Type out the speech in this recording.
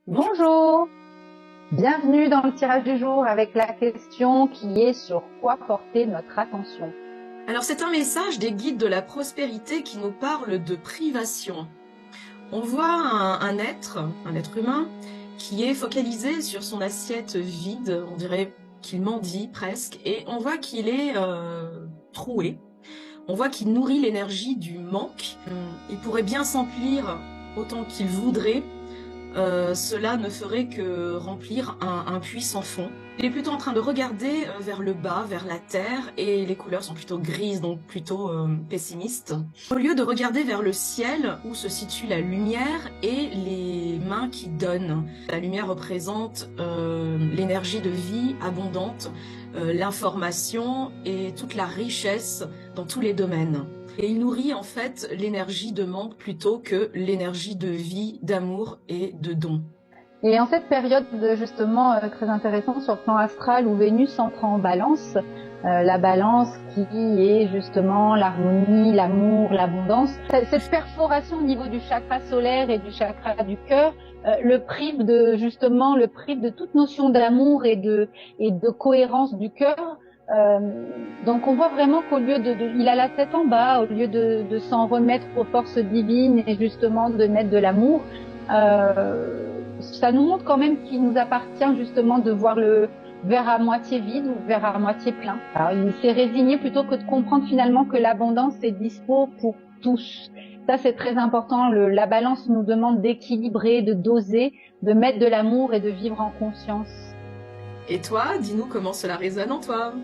Bonjour. Bonjour, bienvenue dans le tirage du jour avec la question qui est sur quoi porter notre attention. Alors c'est un message des guides de la prospérité qui nous parle de privation. On voit un être humain, qui est focalisé sur son assiette vide, on dirait qu'il mendie presque, et on voit qu'il est troué. On voit qu'il nourrit l'énergie du manque. Il pourrait bien s'emplir autant qu'il voudrait. Cela ne ferait que remplir un puits sans fond. Il est plutôt en train de regarder vers le bas, vers la terre, et les couleurs sont plutôt grises, donc plutôt pessimistes. Au lieu de regarder vers le ciel, où se situe la lumière et les mains qui donnent. La lumière représente l'énergie de vie abondante, l'information et toute la richesse dans tous les domaines. Et il nourrit en fait l'énergie de manque plutôt que l'énergie de vie, d'amour et de don. Et en cette période justement très intéressante sur le plan astral où Vénus entre en balance, la balance qui est justement l'harmonie, l'amour, l'abondance, cette perforation au niveau du chakra solaire et du chakra du cœur le prive de toute notion d'amour et de cohérence du cœur. Donc on voit vraiment qu'au lieu il a la tête en bas, au lieu de s'en remettre aux forces divines et justement de mettre de l'amour, ça nous montre quand même qu'il nous appartient justement de voir le verre à moitié vide ou le verre à moitié plein. Alors, il s'est résigné plutôt que de comprendre finalement que l'abondance est dispo pour tous. Ça, c'est très important. La balance nous demande d'équilibrer, de doser, de mettre de l'amour et de vivre en conscience. Et toi, dis-nous comment cela résonne en toi.